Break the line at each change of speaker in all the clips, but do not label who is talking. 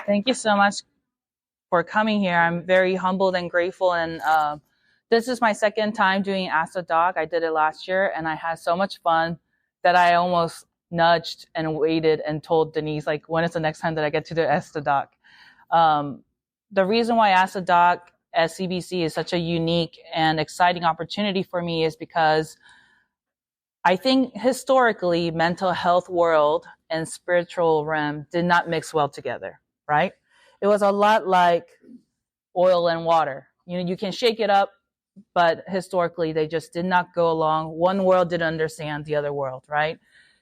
Thank you so much for coming here. I'm very humbled and grateful. And this is my second time doing Ask the Doc. I did it last year, and I had so much fun that I almost nudged and waited and told Denise, like, when is the next time that I get to do Ask the Doc? The reason why Ask the Doc at CBC is such a unique and exciting opportunity for me is because I think historically, mental health world and spiritual realm did not mix well together, right? It was a lot like oil and water. You know, you can shake it up, but historically they just did not go along. One world didn't understand the other world, right?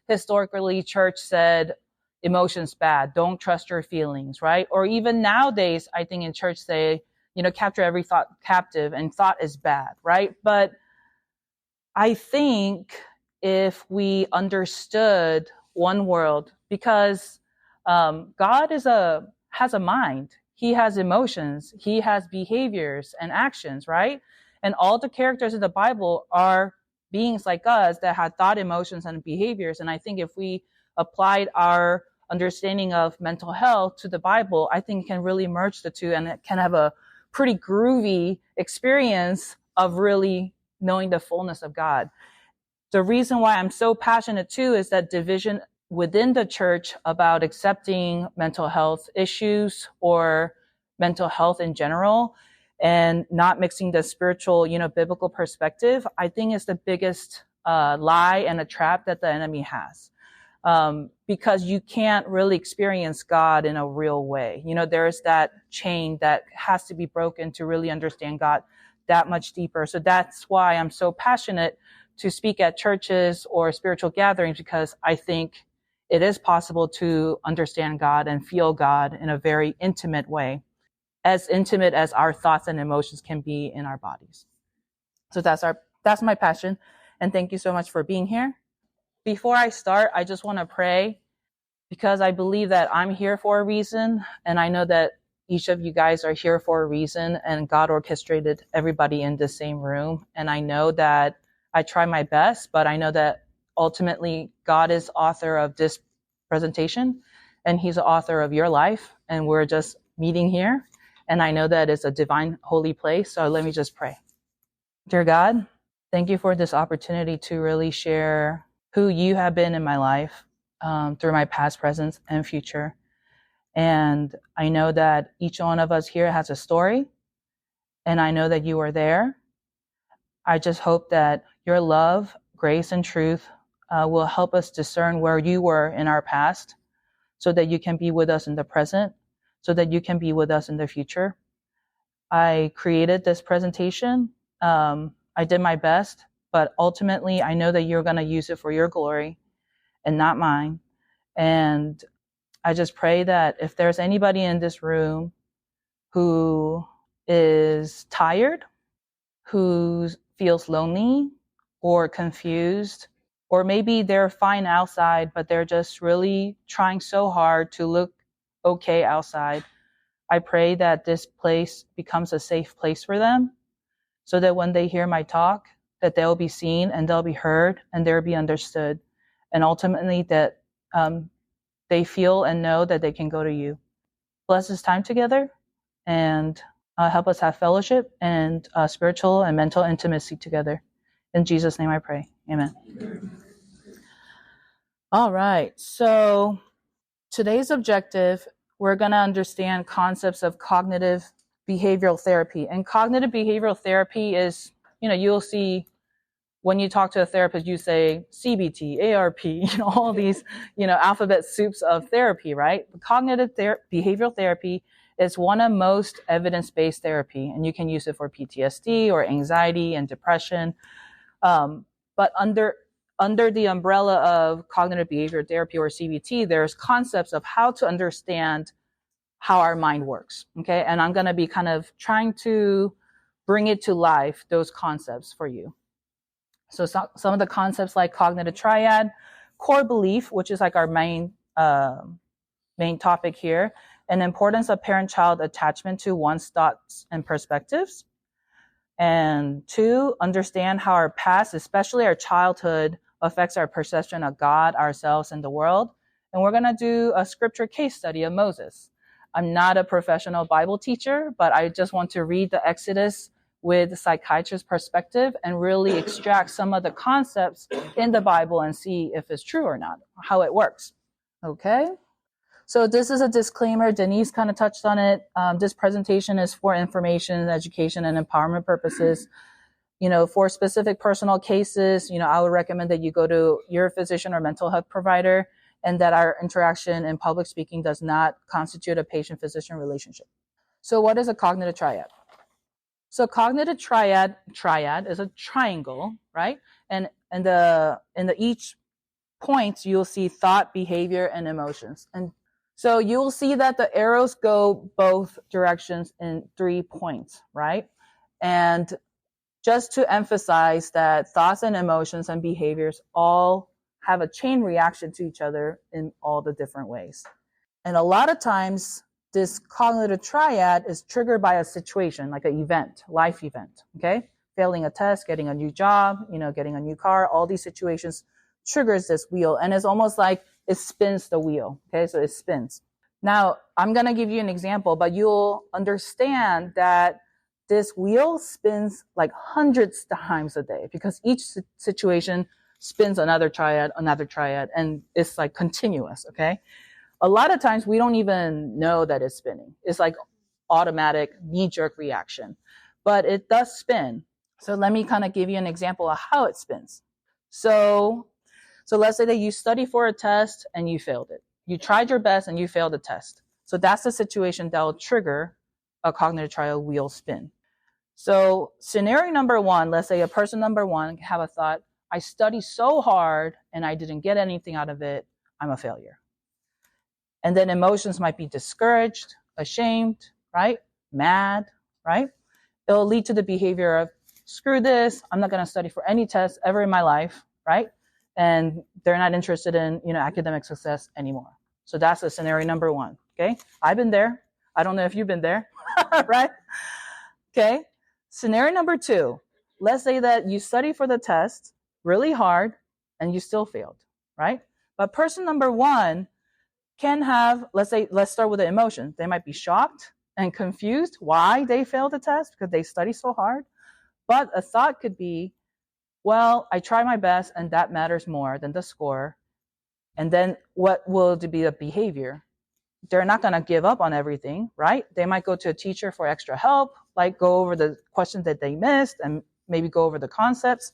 Historically, church said emotions bad, don't trust your feelings, right? Or even nowadays, I think in church say, you know, capture every thought captive, and thought is bad, right? But I think if we understood one world, because God has a mind, he has emotions, he has behaviors and actions, right? And all the characters in the Bible are beings like us that had thought, emotions, and behaviors. And I think if we applied our understanding of mental health to the Bible, I think it can really merge the two, and it can have a pretty groovy experience of really knowing the fullness of God. The reason why I'm so passionate too is that division within the church about accepting mental health issues or mental health in general and not mixing the spiritual, biblical perspective, I think is the biggest lie and a trap that the enemy has. Because you can't really experience God in a real way. There's that chain that has to be broken to really understand God that much deeper. So that's why I'm so passionate to speak at churches or spiritual gatherings, because I think it is possible to understand God and feel God in a very intimate way, as intimate as our thoughts and emotions can be in our bodies. So that's my passion. And thank you so much for being here. Before I start, I just want to pray, because I believe that I'm here for a reason. And I know that each of you guys are here for a reason, and God orchestrated everybody in the same room. And I know that I try my best, but I know that ultimately God is author of this presentation, and he's the author of your life. And we're just meeting here. And I know that it's a divine, holy place. So let me just pray. Dear God, thank you for this opportunity to really share who you have been in my life through my past, present, and future. And I know that each one of us here has a story, and I know that you are there. I just hope that your love, grace, and truth will help us discern where you were in our past, so that you can be with us in the present, so that you can be with us in the future. I created this presentation. I did my best, but ultimately I know that you're going to use it for your glory and not mine. And I just pray that if there's anybody in this room who is tired, who feels lonely or confused, or maybe they're fine outside, but they're just really trying so hard to look okay outside, I pray that this place becomes a safe place for them, so that when they hear my talk, that they'll be seen and they'll be heard and they'll be understood. And ultimately that they feel and know that they can go to you. Bless this time together, and help us have fellowship and spiritual and mental intimacy together. In Jesus' name I pray. Amen. All right. So today's objective, we're going to understand concepts of cognitive behavioral therapy. And cognitive behavioral therapy is, you'll see when you talk to a therapist, you say CBT, ARP, all these, alphabet soups of therapy, right? Cognitive behavioral therapy is one of most evidence-based therapy, and you can use it for PTSD or anxiety and depression. But under the umbrella of cognitive behavioral therapy, or CBT, there's concepts of how to understand how our mind works, okay? And I'm going to be kind of trying to bring it to life, those concepts for you. So some of the concepts like cognitive triad, core belief, which is like our main topic here, and importance of parent-child attachment to one's thoughts and perspectives. And 2, understand how our past, especially our childhood, affects our perception of God, ourselves, and the world. And we're going to do a scripture case study of Moses. I'm not a professional Bible teacher, but I just want to read the Exodus with a psychiatrist's perspective and really extract some of the concepts in the Bible and see if it's true or not, how it works. Okay. So this is a disclaimer. Denise kind of touched on it. This presentation is for information, education, and empowerment purposes. For specific personal cases, I would recommend that you go to your physician or mental health provider, and that our interaction in public speaking does not constitute a patient-physician relationship. So what is a cognitive triad? So cognitive triad is a triangle, right? And in the each point, you'll see thought, behavior, and emotions. And so you'll see that the arrows go both directions in 3 points, right? And just to emphasize that thoughts and emotions and behaviors all have a chain reaction to each other in all the different ways. And a lot of times, this cognitive triad is triggered by a situation, like an event, life event, okay? Failing a test, getting a new job, getting a new car, all these situations triggers this wheel. And it's almost like it spins the wheel, okay? So it spins. Now, I'm going to give you an example, but you'll understand that this wheel spins like hundreds of times a day because each situation spins another triad, and it's like continuous, okay? A lot of times we don't even know that it's spinning. It's like automatic knee-jerk reaction, but it does spin. So let me kind of give you an example of how it spins. So let's say that you study for a test and you failed it. You tried your best and you failed the test. So that's the situation that will trigger a cognitive triad wheel spin. So scenario number one, let's say a person number one have a thought, I studied so hard and I didn't get anything out of it, I'm a failure. And then emotions might be discouraged, ashamed, right? Mad, right? It'll lead to the behavior of, screw this, I'm not going to study for any test ever in my life, right? And they're not interested in, academic success anymore. So that's the scenario number one, okay? I've been there. I don't know if you've been there, right? Okay. Scenario number two, let's say that you study for the test really hard and you still failed, right? But person number one can have, let's start with the emotion. They might be shocked and confused why they failed the test because they study so hard. But a thought could be, well, I try my best and that matters more than the score. And then what will be the behavior? They're not going to give up on everything, right? They might go to a teacher for extra help, like go over the questions that they missed and maybe go over the concepts.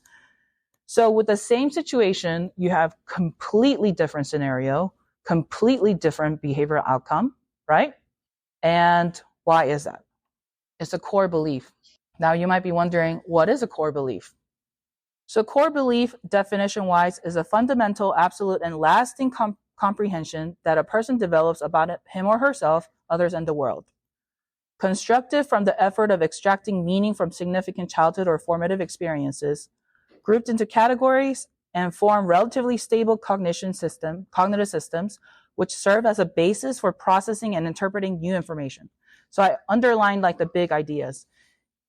So with the same situation, you have completely different scenario, completely different behavioral outcome, right? And why is that? It's a core belief. Now you might be wondering, what is a core belief? So core belief, definition-wise, is a fundamental, absolute, and lasting comprehension that a person develops about him or herself, others, and the world. Constructed from the effort of extracting meaning from significant childhood or formative experiences, grouped into categories and form relatively stable cognitive systems, which serve as a basis for processing and interpreting new information. So I underlined like the big ideas.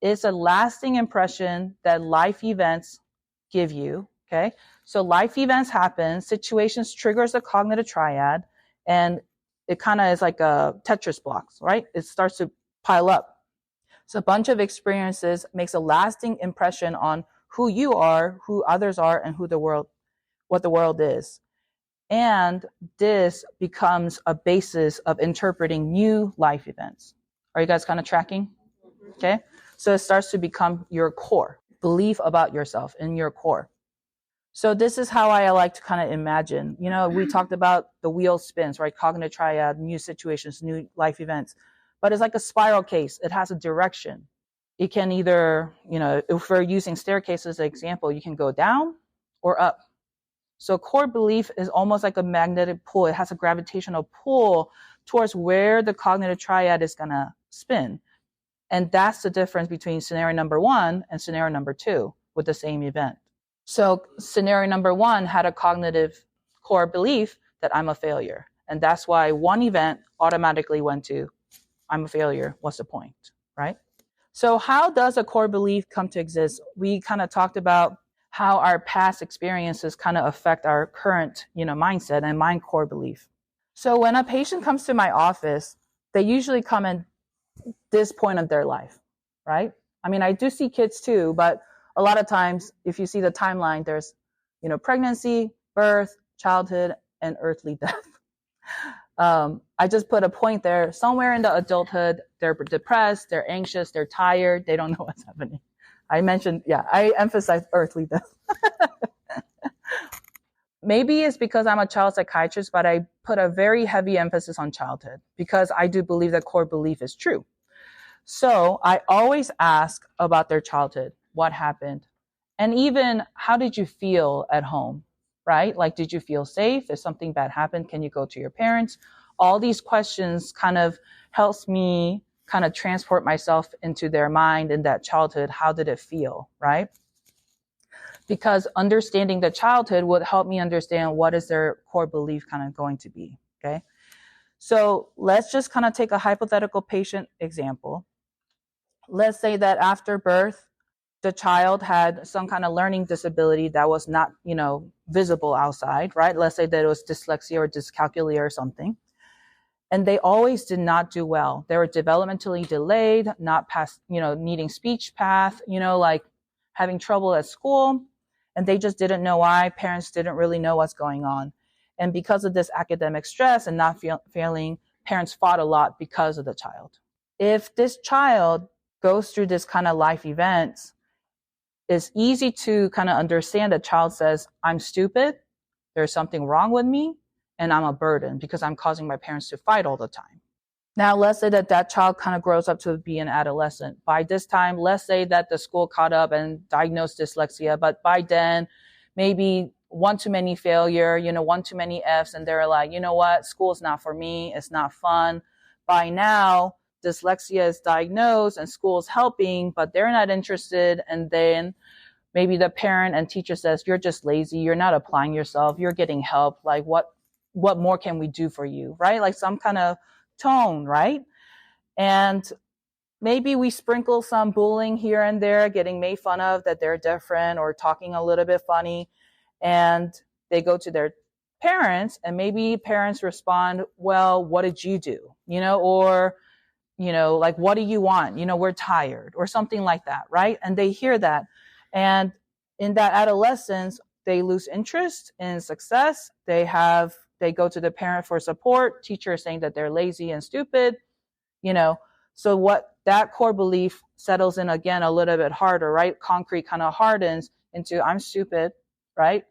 It's a lasting impression that life events give you, okay? So life events happen, situations triggers the cognitive triad, and it kind of is like a Tetris blocks, right? It starts to pile up. So a bunch of experiences makes a lasting impression on who you are, who others are, and what the world is. And this becomes a basis of interpreting new life events. Are you guys kind of tracking? Okay. So it starts to become your core belief about yourself in your core. So this is how I like to kind of imagine. We talked about the wheel spins, right? Cognitive triad, new situations, new life events. But it's like a spiral case. It has a direction. It can either, if we're using staircases as an example, you can go down or up. So core belief is almost like a magnetic pull. It has a gravitational pull towards where the cognitive triad is going to spin. And that's the difference between scenario number one and scenario number two with the same event. So scenario number one had a cognitive core belief that I'm a failure. And that's why one event automatically went to, I'm a failure. What's the point, right? So how does a core belief come to exist? We kind of talked about how our past experiences kind of affect our current, mindset and mind core belief. So when a patient comes to my office, they usually come at this point of their life, right? I mean, I do see kids too, but a lot of times, if you see the timeline, there's, pregnancy, birth, childhood, and earthly death. I just put a point there. Somewhere in the adulthood, they're depressed, they're anxious, they're tired, they don't know what's happening. I emphasize earthly death. Maybe it's because I'm a child psychiatrist, but I put a very heavy emphasis on childhood because I do believe that core belief is true. So I always ask about their childhood, what happened, and even how did you feel at home, right? Like, did you feel safe? If something bad happened, can you go to your parents? All these questions kind of helps me kind of transport myself into their mind in that childhood. How did it feel, right? Because understanding the childhood would help me understand what is their core belief kind of going to be, okay? So let's just kind of take a hypothetical patient example. Let's say that after birth, the child had some kind of learning disability that was not, visible outside, right? Let's say that it was dyslexia or dyscalculia or something. And they always did not do well. They were developmentally delayed, not past, needing speech path, like having trouble at school. And they just didn't know why. Parents didn't really know what's going on. And because of this academic stress and not failing, parents fought a lot because of the child. If this child goes through this kind of life events, it's easy to kind of understand the child says, I'm stupid, there's something wrong with me, and I'm a burden because I'm causing my parents to fight all the time. Now, let's say that child kind of grows up to be an adolescent. By this time, let's say that the school caught up and diagnosed dyslexia, but by then, maybe one too many failure, one too many Fs, and they're like, you know what, school's not for me, it's not fun. By now, dyslexia is diagnosed and school's helping, but they're not interested. And then maybe the parent and teacher says, you're just lazy, you're not applying yourself, you're getting help. Like, what more can we do for you, right? Like some kind of tone, right? And maybe we sprinkle some bullying here and there, getting made fun of that they're different or talking a little bit funny. And they go to their parents and maybe parents respond, well, what did you do? Or, like, what do you want? We're tired or something like that, right? And they hear that. And in that adolescence, they lose interest in success. They go to the parent for support. Teacher is saying that they're lazy and stupid, So what that core belief settles in again a little bit harder, right? Concrete kind of hardens into I'm stupid, right?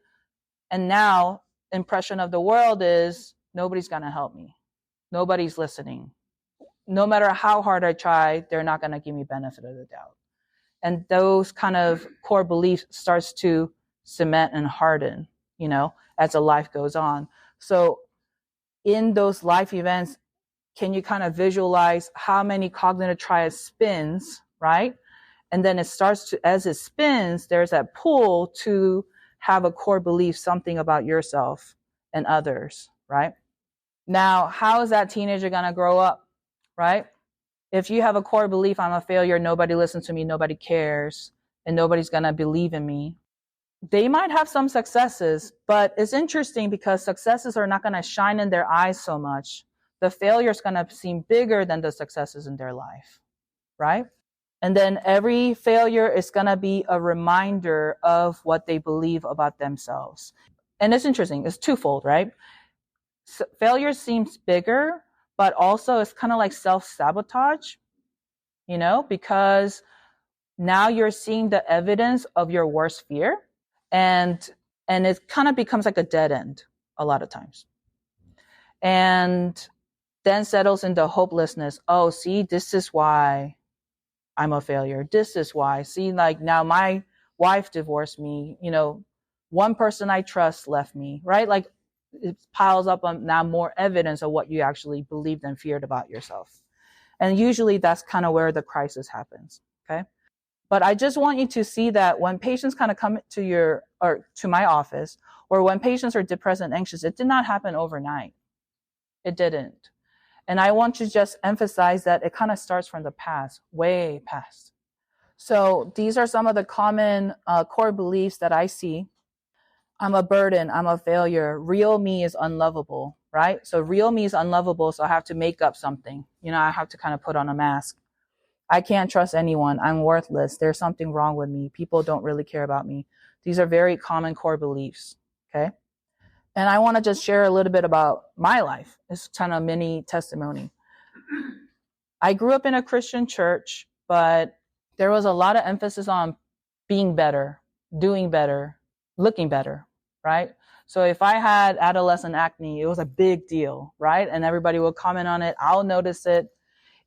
And now impression of the world is nobody's going to help me. Nobody's listening. No matter how hard I try, they're not going to give me benefit of the doubt. And those kind of core beliefs starts to cement and harden, as the life goes on. So in those life events, can you kind of visualize how many cognitive triads spins, right? And then it starts to, as it spins, there's that pull to have a core belief, something about yourself and others, right? Now, how is that teenager going to grow up, right? If you have a core belief, I'm a failure, nobody listens to me, nobody cares, and nobody's going to believe in me. They might have some successes, but it's interesting because successes are not going to shine in their eyes so much. The failure is going to seem bigger than the successes in their life, right? And then every failure is going to be a reminder of what they believe about themselves. And it's interesting. It's twofold, right? So failure seems bigger, but also it's kind of like self-sabotage, because now you're seeing the evidence of your worst fear. And it kind of becomes like a dead end a lot of times. And then settles into hopelessness. Oh, see, this is why I'm a failure. This is why. See, like now my wife divorced me. One person I trust left me, right? Like it piles up on now more evidence of what you actually believed and feared about yourself. And usually that's kind of where the crisis happens. Okay. But I just want you to see that when patients kind of come to to my office, or when patients are depressed and anxious, it did not happen overnight. It didn't. And I want to just emphasize that it kind of starts from the past, way past. So these are some of the common core beliefs that I see. I'm a burden. I'm a failure. Real me is unlovable. right? So real me is unlovable, so I have to make up something. I have to kind of put on a mask. I can't trust anyone. I'm worthless. There's something wrong with me. People don't really care about me. These are very common core beliefs, okay? And I want to just share a little bit about my life. It's kind of mini testimony. I grew up in a Christian church, but there was a lot of emphasis on being better, doing better, looking better, right? So if I had adolescent acne, it was a big deal, right? And everybody would comment on it. I'll notice it.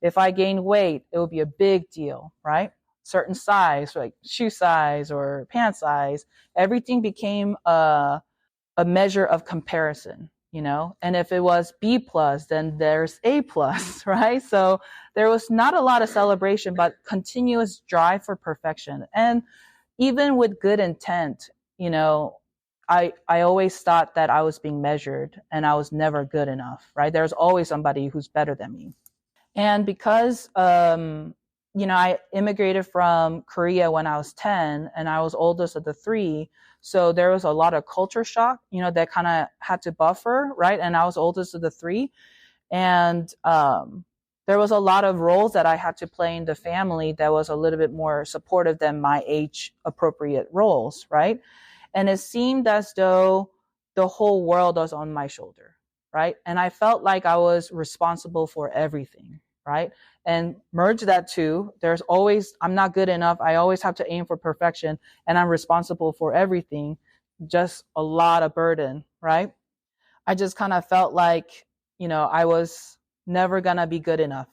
If I gained weight, it would be a big deal, right? Certain size, like shoe size or pant size, everything became a measure of comparison, and if it was B plus, then there's A plus, right? So there was not a lot of celebration, but continuous drive for perfection. And even with good intent, I always thought that I was being measured and I was never good enough, right? There's always somebody who's better than me. And because, I immigrated from Korea when I was 10 and I was oldest of the three. So there was a lot of culture shock, that kind of had to buffer, right? And I was oldest of the three. And there was a lot of roles that I had to play in the family that was a little bit more supportive than my age appropriate roles, right? And it seemed as though the whole world was on my shoulder, right? And I felt like I was responsible for everything, right? And merge that too. There's always, I'm not good enough. I always have to aim for perfection and I'm responsible for everything. Just a lot of burden, right? I just kind of felt like, I was never going to be good enough.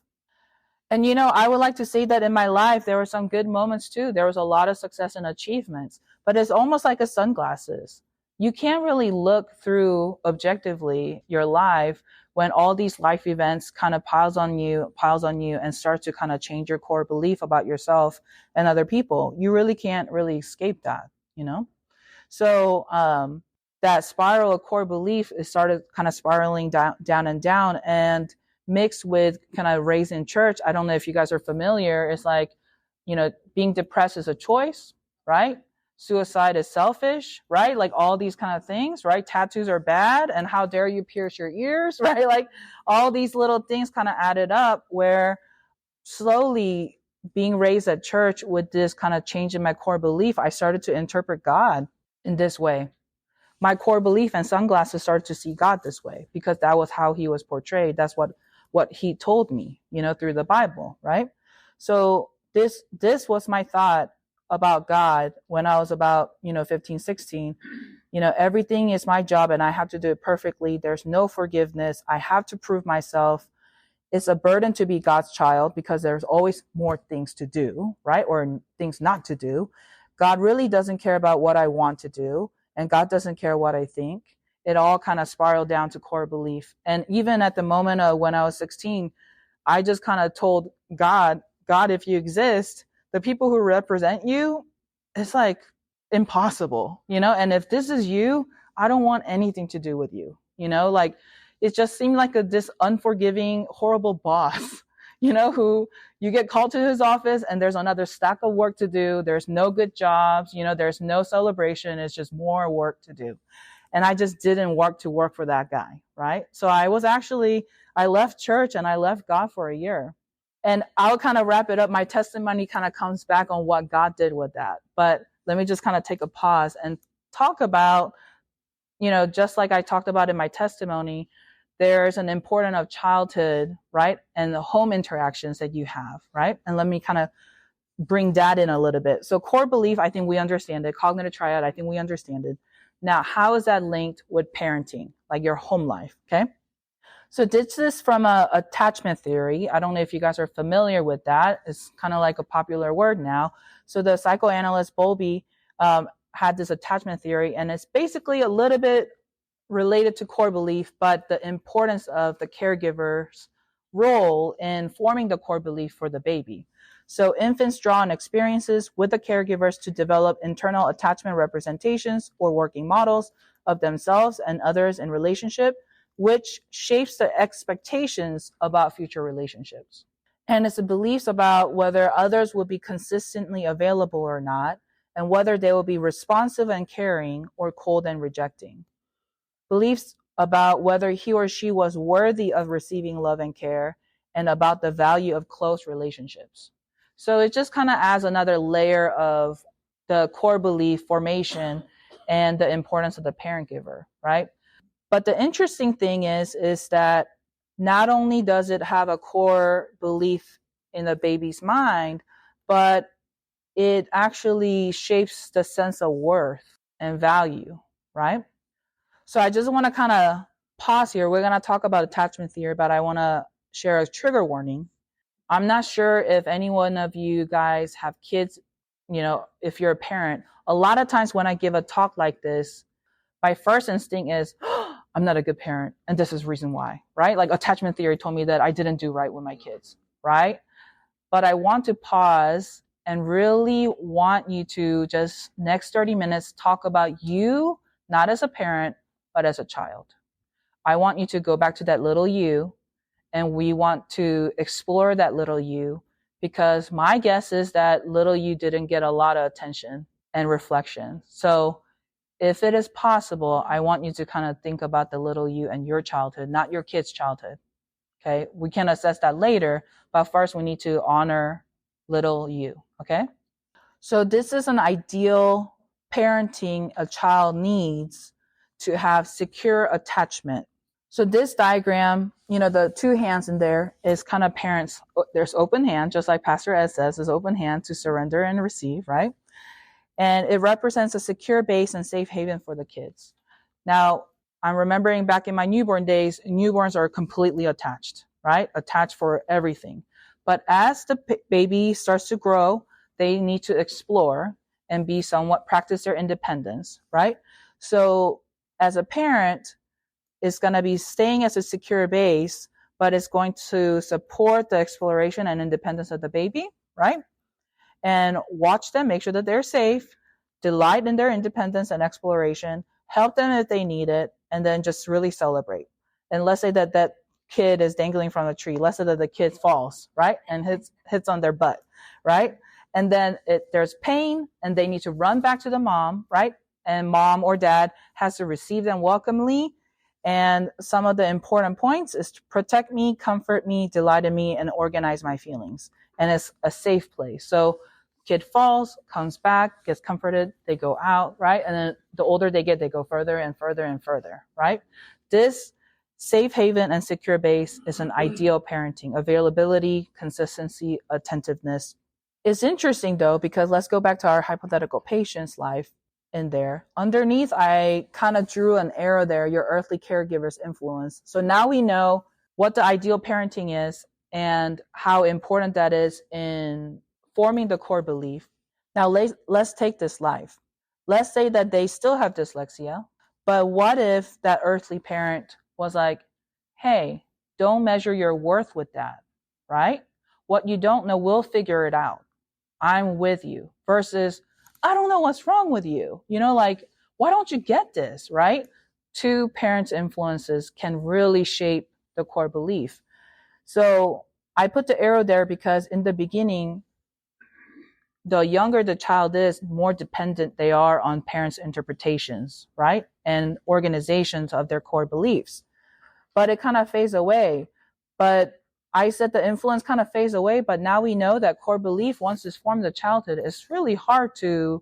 And, I would like to say that in my life, there were some good moments too. There was a lot of success and achievements, but it's almost like a sunglasses. You can't really look through objectively your life when all these life events kind of piles on you and start to kind of change your core belief about yourself and other people. You really can't really escape that, So that spiral of core belief, it started kind of spiraling down and mixed with kind of raised in church. I don't know if you guys are familiar. It's like, being depressed is a choice, right? Suicide is selfish, right? Like all these kind of things, right? Tattoos are bad. And how dare you pierce your ears, right? Like all these little things kind of added up where slowly being raised at church with this kind of change in my core belief, I started to interpret God in this way. My core belief and sunglasses started to see God this way because that was how he was portrayed. That's what he told me, through the Bible, right? So this was my thought about God when I was about, 15, 16. Everything is my job and I have to do it perfectly. There's no forgiveness. I have to prove myself. It's a burden to be God's child because there's always more things to do, right? Or things not to do. God really doesn't care about what I want to do, and God doesn't care what I think. It all kind of spiraled down to core belief. And even at the moment of when I was 16, I just kind of told God, if you exist, the people who represent you, it's like impossible, and if this is you, I don't want anything to do with you, like it just seemed like this unforgiving, horrible boss, who you get called to his office and there's another stack of work to do. There's no good jobs, there's no celebration. It's just more work to do. And I just didn't want to work for that guy, right? So I left church and I left God for a year. And I'll kind of wrap it up. My testimony kind of comes back on what God did with that. But let me just kind of take a pause and talk about, just like I talked about in my testimony, there's an importance of childhood, right? And the home interactions that you have, right? And let me kind of bring that in a little bit. So core belief, I think we understand it. Cognitive triad, I think we understand it. Now, how is that linked with parenting, like your home life, okay? So this is from a attachment theory. I don't know if you guys are familiar with that. It's kind of like a popular word now. So the psychoanalyst Bowlby had this attachment theory, and it's basically a little bit related to core belief, but the importance of the caregiver's role in forming the core belief for the baby. So infants draw on experiences with the caregivers to develop internal attachment representations or working models of themselves and others in relationship, which shapes the expectations about future relationships. And it's the beliefs about whether others will be consistently available or not, and whether they will be responsive and caring or cold and rejecting. Beliefs about whether he or she was worthy of receiving love and care, and about the value of close relationships. So it just kind of adds another layer of the core belief formation and the importance of the parent giver, right? But the interesting thing is that not only does it have a core belief in the baby's mind, but it actually shapes the sense of worth and value, right? So I just want to kind of pause here. We're going to talk about attachment theory, but I want to share a trigger warning. I'm not sure if any one of you guys have kids, if you're a parent. A lot of times when I give a talk like this, my first instinct is, oh, I'm not a good parent, and this is reason why, right? Like attachment theory told me that I didn't do right with my kids, right? But I want to pause and really want you to just next 30 minutes talk about you, not as a parent, but as a child. I want you to go back to that little you, and we want to explore that little you, because my guess is that little you didn't get a lot of attention and reflection. So if it is possible, I want you to kind of think about the little you and your childhood, not your kid's childhood. Okay, we can assess that later, but first we need to honor little you. Okay, so this is an ideal parenting a child needs to have secure attachment. So this diagram, the two hands in there is kind of parents. There's open hand, just like Pastor Ed says, is open hand to surrender and receive, right? And it represents a secure base and safe haven for the kids. Now, I'm remembering back in my newborn days, newborns are completely attached, right? Attached for everything. But as the baby starts to grow, they need to explore and be somewhat practice their independence, right? So as a parent, it's going to be staying as a secure base, but it's going to support the exploration and independence of the baby, right? And watch them, make sure that they're safe, delight in their independence and exploration, help them if they need it, and then just really celebrate. And let's say that that kid is dangling from a tree. Let's say that the kid falls, right? And hits on their butt, right? And then there's pain, and they need to run back to the mom, right? And mom or dad has to receive them welcomely. And some of the important points is to protect me, comfort me, delight in me, and organize my feelings. And it's a safe place. So kid falls, comes back, gets comforted, they go out, right? And then the older they get, they go further and further and further, right? This safe haven and secure base is an ideal parenting. Availability, consistency, attentiveness. It's interesting though, because let's go back to our hypothetical patient's life in there. Underneath, I kind of drew an arrow there, your earthly caregiver's influence. So now we know what the ideal parenting is and how important that is in forming the core belief. Now let's take this life. Let's say that they still have dyslexia, but what if that earthly parent was like, hey, don't measure your worth with that, right? What you don't know, we'll figure it out. I'm with you. Versus, I don't know what's wrong with you. Why don't you get this, right? Two parents' influences can really shape the core belief. So I put the arrow there because in the beginning, the younger the child is, more dependent they are on parents' interpretations, right? And organizations of their core beliefs. But it kind of fades away. But I said the influence kind of fades away, but now we know that core belief, once it's formed in childhood, is really hard to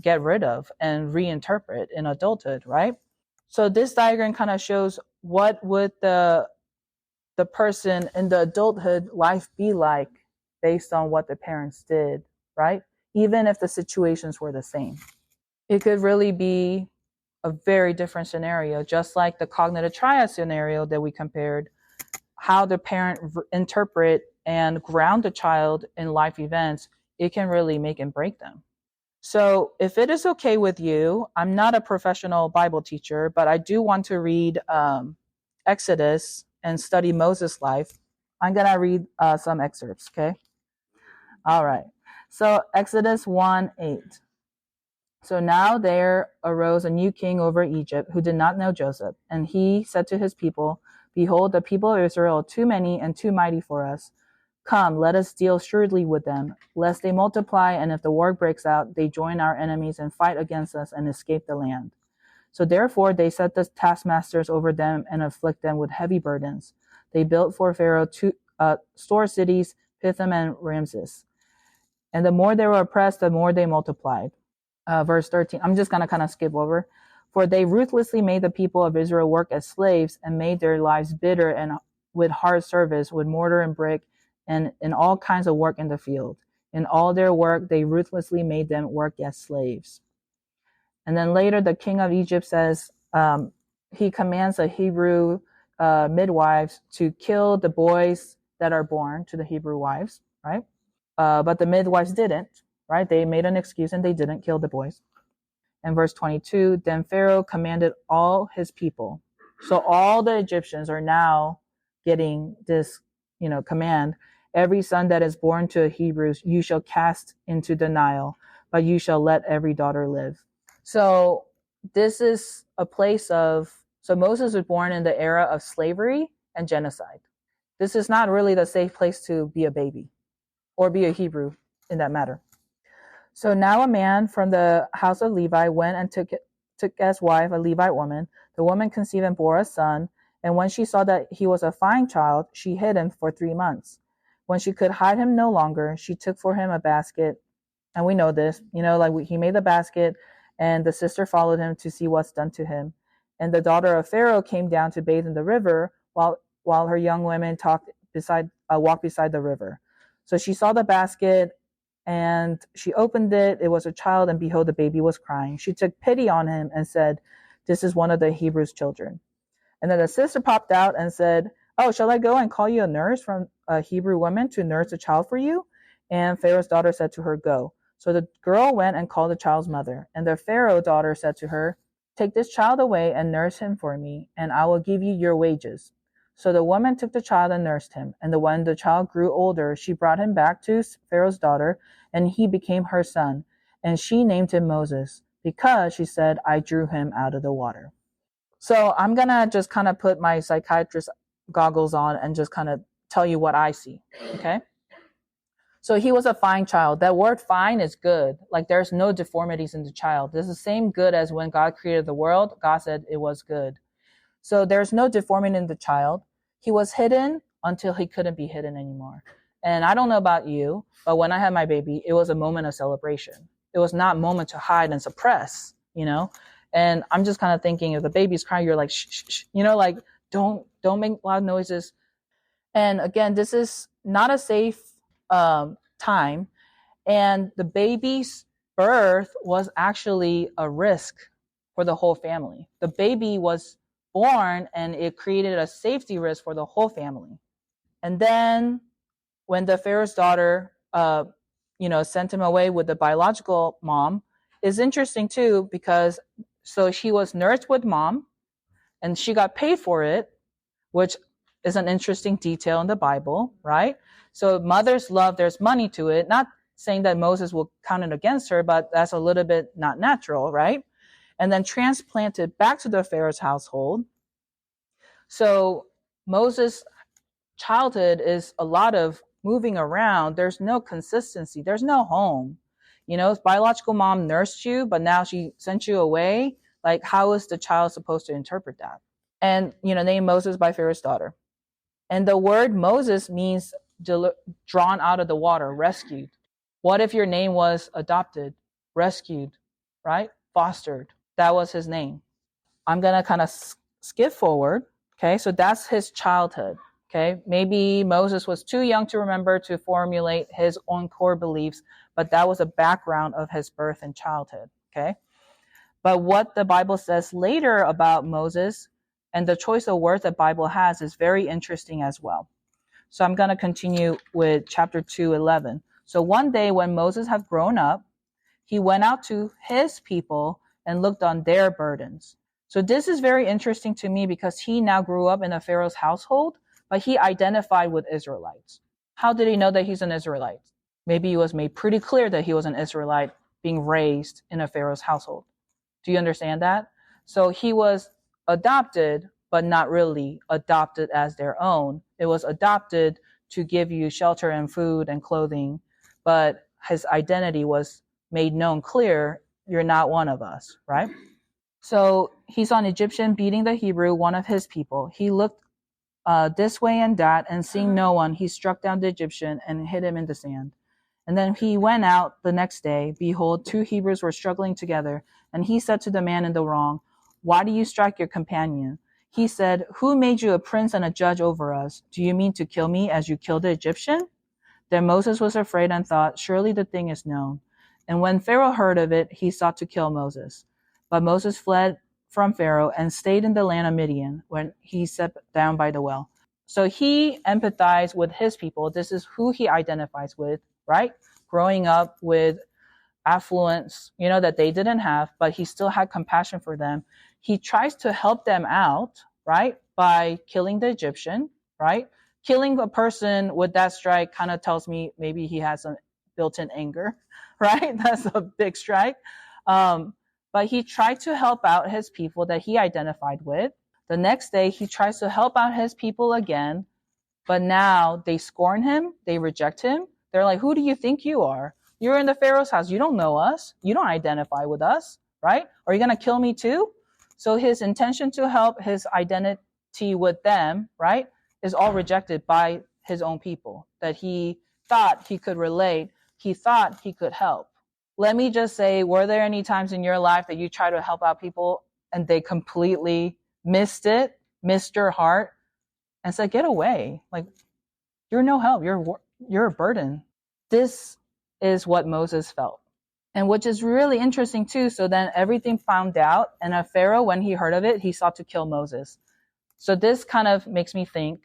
get rid of and reinterpret in adulthood, right? So this diagram kind of shows what would the person in the adulthood life be like based on what the parents did, right? Even if the situations were the same. It could really be a very different scenario, just like the cognitive triad scenario that we compared, how the parent interpret and ground the child in life events, it can really make and break them. So if it is okay with you, I'm not a professional Bible teacher, but I do want to read Exodus and study Moses' life. I'm going to read some excerpts, okay? All right. So Exodus 1:8. So now there arose a new king over Egypt who did not know Joseph. And he said to his people, behold, the people of Israel are too many and too mighty for us. Come, let us deal shrewdly with them, lest they multiply, and if the war breaks out, they join our enemies and fight against us and escape the land. So therefore they set the taskmasters over them and afflict them with heavy burdens. They built for Pharaoh two store cities, Pithom and Ramses. And the more they were oppressed, the more they multiplied. Verse 13, I'm just going to kind of skip over. For they ruthlessly made the people of Israel work as slaves and made their lives bitter and with hard service, with mortar and brick, and in all kinds of work in the field. In all their work, they ruthlessly made them work as slaves. And then later, the king of Egypt says, he commands the Hebrew midwives to kill the boys that are born to the Hebrew wives, right? But the midwives didn't, right? They made an excuse and they didn't kill the boys. And verse 22, then Pharaoh commanded all his people. So all the Egyptians are now getting this, command. Every son that is born to a Hebrew, you shall cast into the Nile, but you shall let every daughter live. So this is a place so Moses was born in the era of slavery and genocide. This is not really the safe place to be a baby or be a Hebrew in that matter. So now a man from the house of Levi went and took as wife a Levite woman. The woman conceived and bore a son. And when she saw that he was a fine child, she hid him for 3 months. When she could hide him no longer, she took for him a basket. And we know this, he made the basket and the sister followed him to see what's done to him. And the daughter of Pharaoh came down to bathe in the river while her young women walked beside the river. So she saw the basket and she opened it. It was a child, and behold, the baby was crying. She took pity on him and said, this is one of the Hebrews' children. And then the sister popped out and said, oh, shall I go and call you a nurse from a Hebrew woman to nurse a child for you? And Pharaoh's daughter said to her, go. So the girl went and called the child's mother. And the Pharaoh daughter said to her, take this child away and nurse him for me, and I will give you your wages. So the woman took the child and nursed him. And when the child grew older, she brought him back to Pharaoh's daughter, and he became her son. And she named him Moses, because she said, I drew him out of the water. So I'm going to just kind of put my psychiatrist goggles on and just kind of tell you what I see, okay? So he was a fine child. That word fine is good. Like there's no deformities in the child. This is the same good as when God created the world. God said it was good. So there's no deformity in the child. He was hidden until he couldn't be hidden anymore. And I don't know about you, but when I had my baby, it was a moment of celebration. It was not a moment to hide and suppress, And I'm just kind of thinking, if the baby's crying, you're like, shh, shh, shh, don't make loud noises. And again, this is not a safe time. And the baby's birth was actually a risk for the whole family. The baby was born and it created a safety risk for the whole family. And then when the Pharaoh's daughter, sent him away with the biological mom, is interesting too, because so she was nursed with mom and she got paid for it, which is an interesting detail in the Bible, right? So mother's love, there's money to it. Not saying that Moses will count it against her, but that's a little bit not natural, right? And then transplanted back to the Pharaoh's household. So Moses' childhood is a lot of moving around. There's no consistency. There's no home. Biological mom nursed you, but now she sent you away. Like, how is the child supposed to interpret that? And, named Moses by Pharaoh's daughter. And the word Moses means drawn out of the water, rescued. What if your name was adopted, rescued, right? Fostered. That was his name. I'm going to kind of skip forward. Okay, so that's his childhood. Okay, maybe Moses was too young to remember to formulate his own core beliefs, but that was a background of his birth and childhood. Okay, but what the Bible says later about Moses and the choice of words that Bible has is very interesting as well. So I'm going to continue with chapter 2:11. So one day when Moses had grown up, he went out to his people and looked on their burdens. So this is very interesting to me because he now grew up in a Pharaoh's household, but he identified with Israelites. How did he know that he's an Israelite? Maybe it was made pretty clear that he was an Israelite being raised in a Pharaoh's household. Do you understand that? So he was adopted, but not really adopted as their own. It was adopted to give you shelter and food and clothing, but his identity was made known clear. You're not one of us, right? So he saw an Egyptian beating the Hebrew, one of his people. He looked this way and that, and seeing no one, he struck down the Egyptian and hid him in the sand. And then he went out the next day. Behold, 2 Hebrews were struggling together. And he said to the man in the wrong, why do you strike your companion? He said, who made you a prince and a judge over us? Do you mean to kill me as you killed the Egyptian? Then Moses was afraid and thought, surely the thing is known. And when Pharaoh heard of it, he sought to kill Moses. But Moses fled from Pharaoh and stayed in the land of Midian when he sat down by the well. So he empathized with his people. This is who he identifies with, right? Growing up with affluence, that they didn't have, but he still had compassion for them. He tries to help them out, right? By killing the Egyptian, right? Killing a person with that strike kind of tells me maybe he has some built-in anger, right? That's a big strike. But he tried to help out his people that he identified with. The next day, he tries to help out his people again, but now they scorn him. They reject him. They're like, who do you think you are? You're in the Pharaoh's house. You don't know us. You don't identify with us, right? Are you going to kill me too? So his intention to help, his identity with them, right, is all rejected by his own people that he thought he could relate. He thought he could help. Let me just say, were there any times in your life that you try to help out people and they completely missed your heart, and said, get away. Like, you're no help. You're a burden. This is what Moses felt. And which is really interesting too. So then everything found out, and a Pharaoh, when he heard of it, he sought to kill Moses. So this kind of makes me think.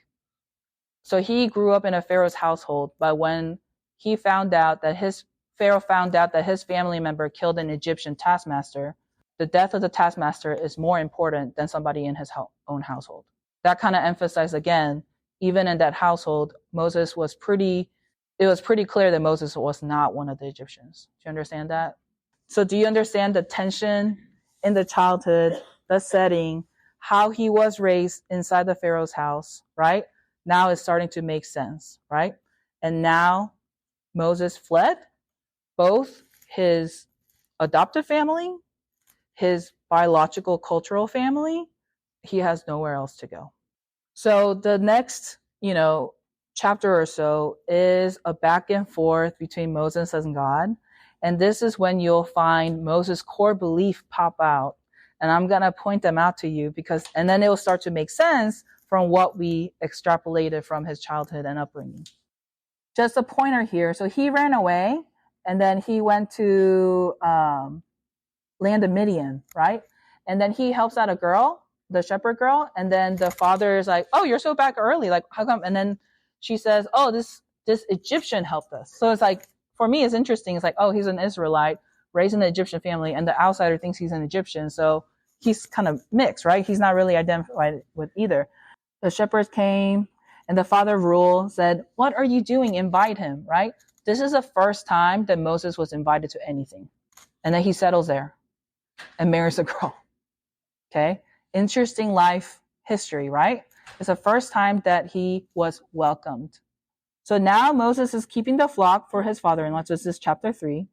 So he grew up in a Pharaoh's household, but when he found out that Pharaoh found out that his family member killed an Egyptian taskmaster, the death of the taskmaster is more important than somebody in his own household. That kind of emphasized again, even in that household, it was pretty clear that Moses was not one of the Egyptians. Do you understand that? So do you understand the tension in the childhood, the setting, how he was raised inside the Pharaoh's house, right? Now it's starting to make sense, right? And now Moses fled both his adoptive family, his biological cultural family. He has nowhere else to go. So the next, chapter or so is a back and forth between Moses and God. And this is when you'll find Moses' core belief pop out. And I'm going to point them out to you and then it will start to make sense from what we extrapolated from his childhood and upbringing. Just a pointer here. So he ran away and then he went to land of Midian, right? And then he helps out a girl, the shepherd girl. And then the father is like, oh, you're so back early. Like, how come? And then she says, oh, this Egyptian helped us. So it's like, for me, it's interesting. It's like, oh, he's an Israelite raised in an Egyptian family, and the outsider thinks he's an Egyptian. So he's kind of mixed, right? He's not really identified with either. The shepherds came, and the father of rule said, what are you doing? Invite him, right? This is the first time that Moses was invited to anything. And then he settles there and marries a girl. Okay? Interesting life history, right? It's the first time that he was welcomed. So now Moses is keeping the flock for his father-in-law. So this is chapter 3.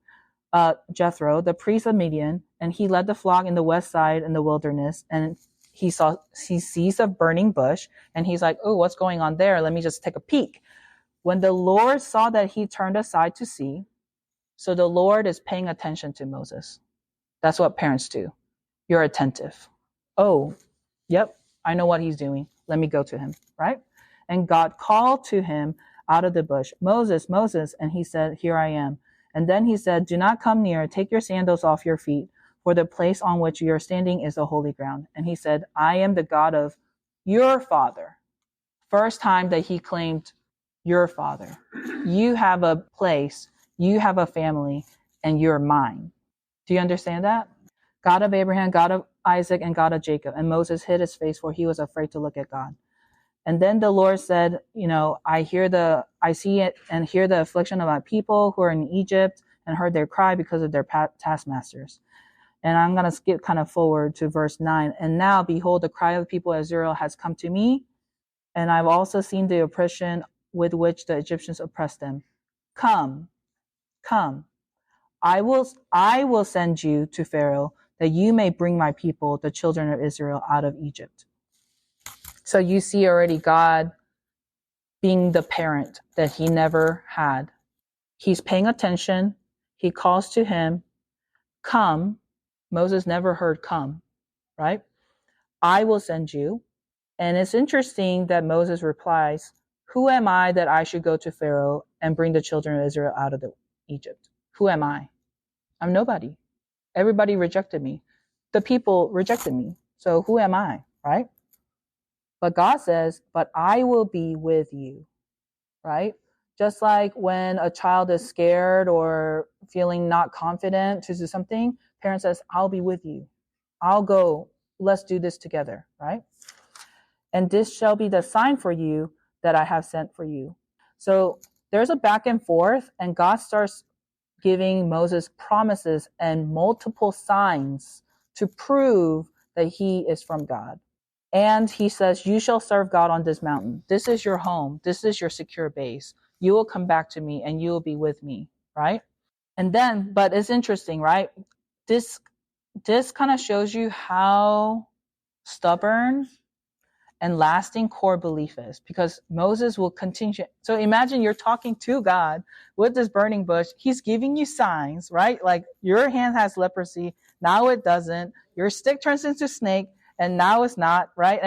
Jethro, the priest of Midian, and he led the flock in the west side in the wilderness, and he sees a burning bush, and he's like, oh, what's going on there? Let me just take a peek. When the Lord saw that he turned aside to see, so the Lord is paying attention to Moses. That's what parents do. You're attentive. Oh, yep, I know what he's doing. Let me go to him, right? And God called to him out of the bush, Moses, Moses, and he said, here I am. And then he said, do not come near, take your sandals off your feet, for the place on which you are standing is the holy ground. And he said, I am the God of your father. First time that he claimed your father. You have a place, you have a family, and you're mine. Do you understand that? God of Abraham, God of Isaac, and God of Jacob. And Moses hid his face, for he was afraid to look at God. And then the Lord said, I see it and hear the affliction of my people who are in Egypt, and heard their cry because of their taskmasters. And I'm going to skip kind of forward to verse 9. And now, behold, the cry of the people of Israel has come to me, and I've also seen the oppression with which the Egyptians oppressed them. Come, I will send you to Pharaoh, that you may bring my people, the children of Israel, out of Egypt. So you see already God being the parent that he never had. He's paying attention. He calls to him, come. Moses never heard come, right? I will send you. And it's interesting that Moses replies, who am I that I should go to Pharaoh and bring the children of Israel out of Egypt? Who am I? I'm nobody. Everybody rejected me. The people rejected me. So who am I, right? But God says, but I will be with you, right? Just like when a child is scared or feeling not confident to do something, parent says, I'll be with you. I'll go. Let's do this together, right? And this shall be the sign for you that I have sent for you. So there's a back and forth, and God starts giving Moses promises and multiple signs to prove that he is from God. And he says, you shall serve God on this mountain. This is your home. This is your secure base. You will come back to me and you will be with me, right? And then, but it's interesting, right? This kind of shows you how stubborn and lasting core belief is, because Moses will continue. So imagine you're talking to God with this burning bush. He's giving you signs, right? Like your hand has leprosy. Now it doesn't. Your stick turns into snake and now it's not, right?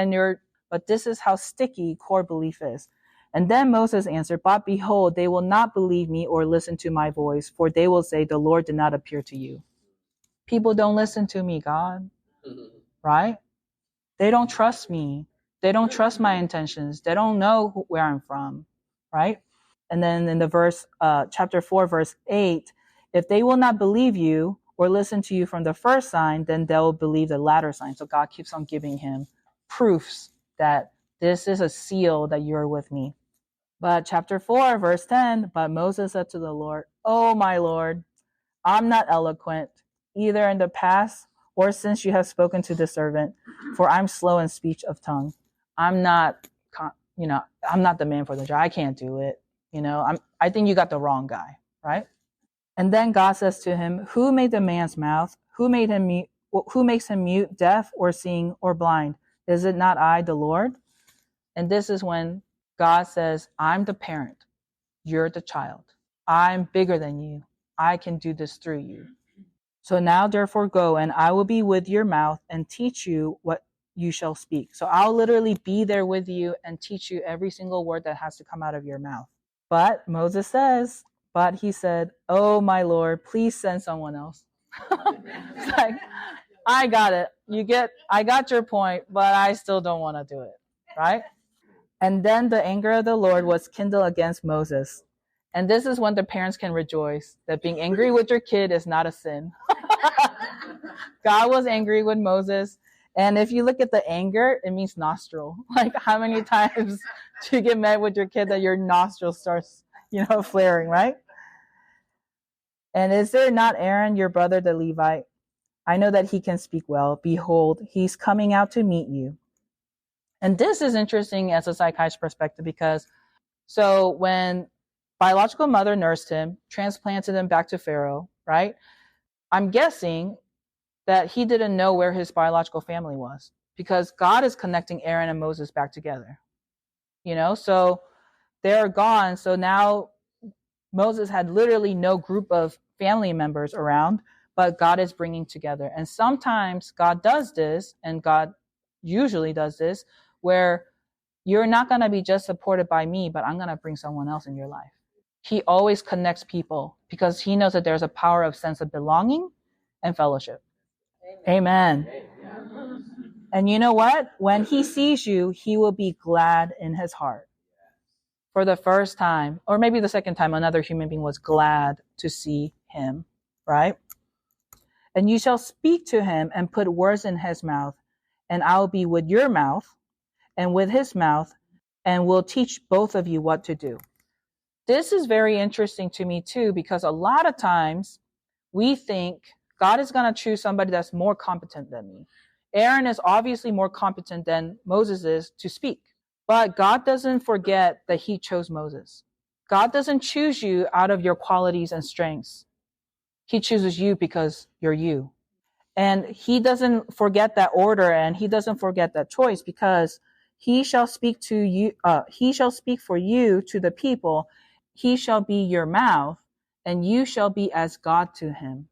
But this is how sticky core belief is. And then Moses answered, but behold, they will not believe me or listen to my voice, for they will say, the Lord did not appear to you. People don't listen to me, God, right? They don't trust me. They don't trust my intentions. They don't know where I'm from, right? And then in the chapter 4, verse 8, if they will not believe you or listen to you from the first sign, then they'll believe the latter sign. So God keeps on giving him proofs that this is a seal that you're with me. But chapter 4, verse 10, but Moses said to the Lord, oh, my Lord, I'm not eloquent, either in the past or since you have spoken to the servant, for I'm slow in speech of tongue. I'm not the man for the job. I can't do it. I think you got the wrong guy, right? And then God says to him, who made the man's mouth? Who made him mute? Who makes him mute, deaf, or seeing, or blind? Is it not I, the Lord? And this is when God says, I'm the parent. You're the child. I'm bigger than you. I can do this through you. So now therefore go, and I will be with your mouth and teach you what you shall speak. So I'll literally be there with you and teach you every single word that has to come out of your mouth. But Moses says, but he said, oh, my Lord, please send someone else. It's like, I got it. I got your point, but I still don't want to do it, right? And then the anger of the Lord was kindled against Moses. And this is when the parents can rejoice that being angry with your kid is not a sin. God was angry with Moses. And if you look at the anger, it means nostril. Like how many times do you get mad with your kid that your nostril starts, flaring, right? And is there not Aaron, your brother, the Levite? I know that he can speak well. Behold, he's coming out to meet you. And this is interesting as a psychiatrist perspective, because so when biological mother nursed him, transplanted him back to Pharaoh, right? I'm guessing that he didn't know where his biological family was, because God is connecting Aaron and Moses back together, so they're gone. So now Moses had literally no group of family members around, but God is bringing together. And sometimes God does this, and God usually does this, where you're not going to be just supported by me, but I'm going to bring someone else in your life. He always connects people because he knows that there's a power of sense of belonging and fellowship. Amen. And you know what? When he sees you, he will be glad in his heart. For the first time, or maybe the second time, another human being was glad to see him, right? And you shall speak to him and put words in his mouth, and I will be with your mouth and with his mouth, and will teach both of you what to do. This is very interesting to me too, because a lot of times we think God is going to choose somebody that's more competent than me. Aaron is obviously more competent than Moses is to speak. But God doesn't forget that he chose Moses. God doesn't choose you out of your qualities and strengths. He chooses you because you're you. And he doesn't forget that order, and he doesn't forget that choice, because he shall speak to you, he shall speak for you to the people. He shall be your mouth, and you shall be as God to him.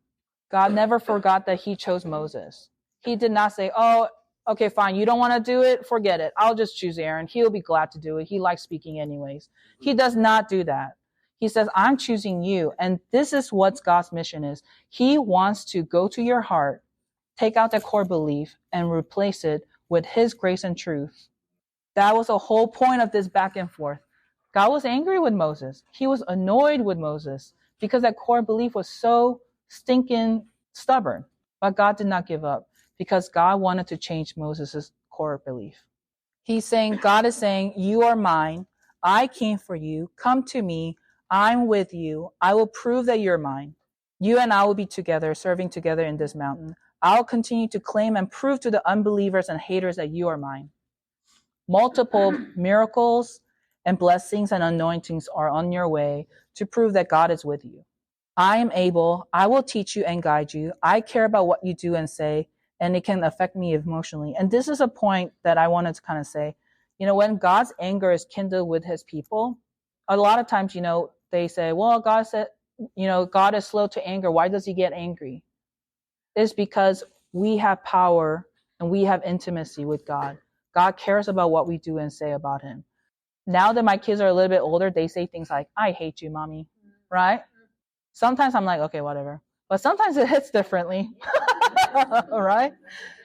God never forgot that he chose Moses. He did not say, oh, okay, fine, you don't want to do it, forget it. I'll just choose Aaron. He'll be glad to do it. He likes speaking anyways. He does not do that. He says, I'm choosing you. And this is what God's mission is. He wants to go to your heart, take out that core belief, and replace it with his grace and truth. That was the whole point of this back and forth. God was angry with Moses. He was annoyed with Moses because that core belief was so stinking stubborn. But God did not give up, because God wanted to change Moses' core belief. God is saying, you are mine. I came for you. Come to me. I'm with you. I will prove that you're mine. You and I will be together, serving together in this mountain. I'll continue to claim and prove to the unbelievers and haters that you are mine. Multiple miracles and blessings and anointings are on your way to prove that God is with you. I am able. I will teach you and guide you. I care about what you do and say, and it can affect me emotionally. And this is a point that I wanted to kind of say. When God's anger is kindled with his people, a lot of times, they say, well, God said, God is slow to anger. Why does he get angry? It's because we have power and we have intimacy with God. God cares about what we do and say about him. Now that my kids are a little bit older, they say things like, I hate you, mommy, right? Sometimes I'm like, okay, whatever. But sometimes it hits differently, right?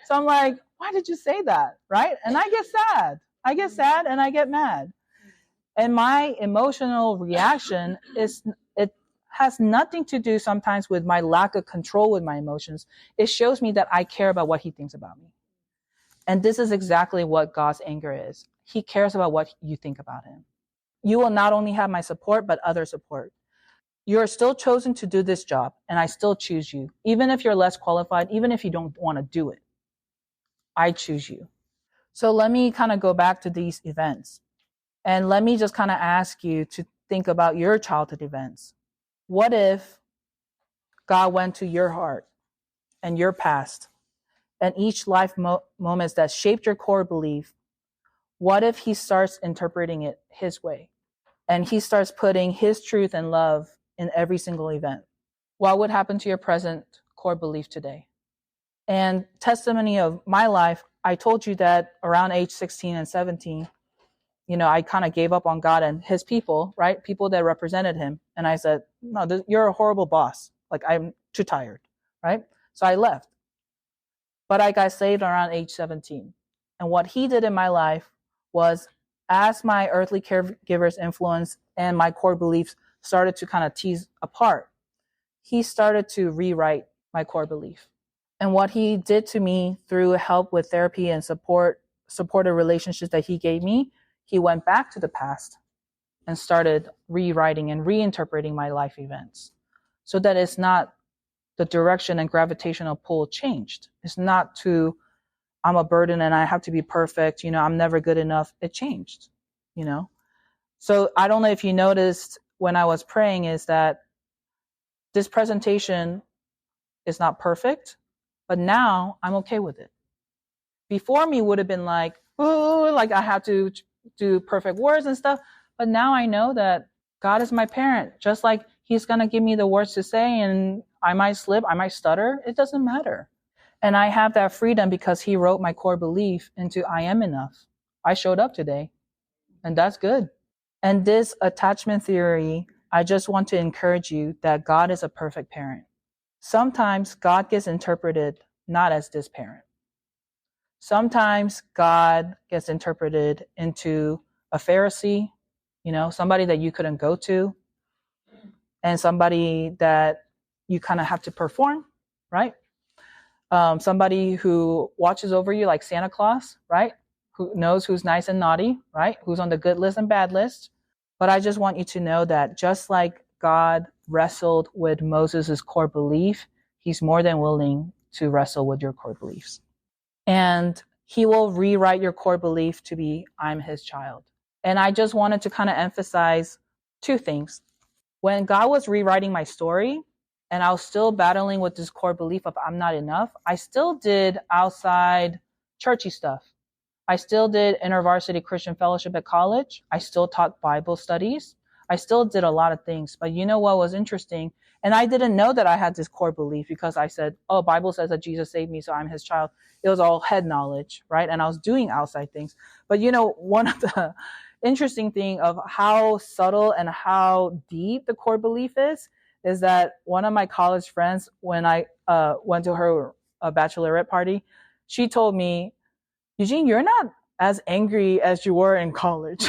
So I'm like, why did you say that, right? And I get sad. I get sad and I get mad. And my emotional reaction it has nothing to do sometimes with my lack of control with my emotions. It shows me that I care about what he thinks about me. And this is exactly what God's anger is. He cares about what you think about him. You will not only have my support, but other support. You are still chosen to do this job, and I still choose you. Even if you're less qualified, even if you don't want to do it, I choose you. So let me kind of go back to these events. And let me just kind of ask you to think about your childhood events. What if God went to your heart and your past and each life moments that shaped your core belief? What if he starts interpreting it his way and he starts putting his truth and love in every single event? What would happen to your present core belief today? And testimony of my life, I told you that around age 16 and 17, I kind of gave up on God and his people, right? People that represented him. And I said, no, you're a horrible boss. Like, I'm too tired, right? So I left. But I got saved around age 17. And what he did in my life was, as my earthly caregiver's influence and my core beliefs started to kind of tease apart, he started to rewrite my core belief. And what he did to me through help with therapy and supportive relationships that he gave me, he went back to the past and started rewriting and reinterpreting my life events so that it's not the direction and gravitational pull changed. It's not I'm a burden and I have to be perfect. I'm never good enough. It changed, So I don't know if you noticed when I was praying is that this presentation is not perfect, but now I'm okay with it. Before me would have been like, oh, like I have to do perfect words and stuff. But now I know that God is my parent, just like he's going to give me the words to say, and I might slip, I might stutter. It doesn't matter. And I have that freedom because he wrote my core belief into I am enough. I showed up today, and that's good. And this attachment theory, I just want to encourage you that God is a perfect parent. Sometimes God gets interpreted not as this parent. Sometimes God gets interpreted into a Pharisee, somebody that you couldn't go to, and somebody that you kind of have to perform, right? Somebody who watches over you like Santa Claus, right? Who knows who's nice and naughty, right? Who's on the good list and bad list. But I just want you to know that just like God wrestled with Moses' core belief, he's more than willing to wrestle with your core beliefs. And he will rewrite your core belief to be, I'm his child. And I just wanted to kind of emphasize two things. When God was rewriting my story, and I was still battling with this core belief of I'm not enough, I still did outside churchy stuff. I still did InterVarsity Christian Fellowship at college. I still taught Bible studies. I still did a lot of things. But you know what was interesting? And I didn't know that I had this core belief because I said, oh, Bible says that Jesus saved me, so I'm his child. It was all head knowledge, right? And I was doing outside things. But you know, one of the interesting thing of how subtle and how deep the core belief is that one of my college friends, when I went to her bachelorette party, she told me, Eugene, you're not as angry as you were in college.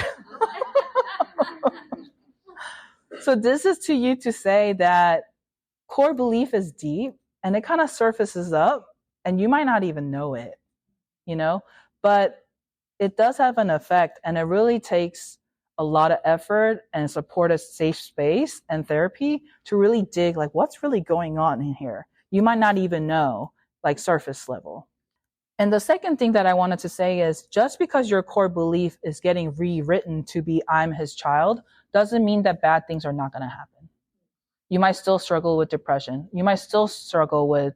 So this is to you to say that core belief is deep and it kind of surfaces up and you might not even know it, you know, but it does have an effect, and it really takes a lot of effort and support a safe space and therapy to really dig like what's really going on in here. You might not even know, like surface level. And the second thing that I wanted to say is just because your core belief is getting rewritten to be I'm his child doesn't mean that bad things are not going to happen. You might still struggle with depression. You might still struggle with,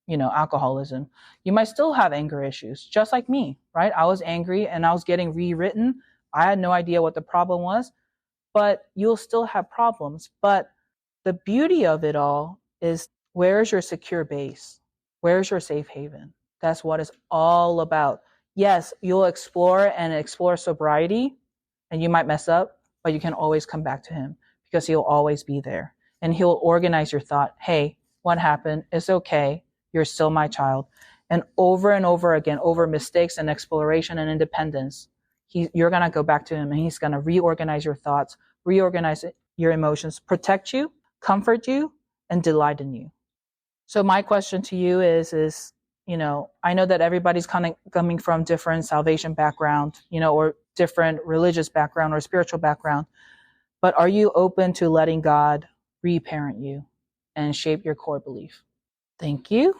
alcoholism. You might still have anger issues, just like me, right? I was angry and I was getting rewritten. I had no idea what the problem was, but you'll still have problems. But the beauty of it all is, where's your secure base? Where's your safe haven? That's what it's all about. Yes, you'll explore sobriety, and you might mess up, but you can always come back to him because he'll always be there. And he'll organize your thought. Hey, what happened? It's okay. You're still my child. And over again, over mistakes and exploration and independence, you're going to go back to him, and he's going to reorganize your thoughts, reorganize your emotions, protect you, comfort you, and delight in you. So my question to you is, I know that everybody's coming from different salvation background, or different religious background or spiritual background, but are you open to letting God reparent you and shape your core belief? Thank you.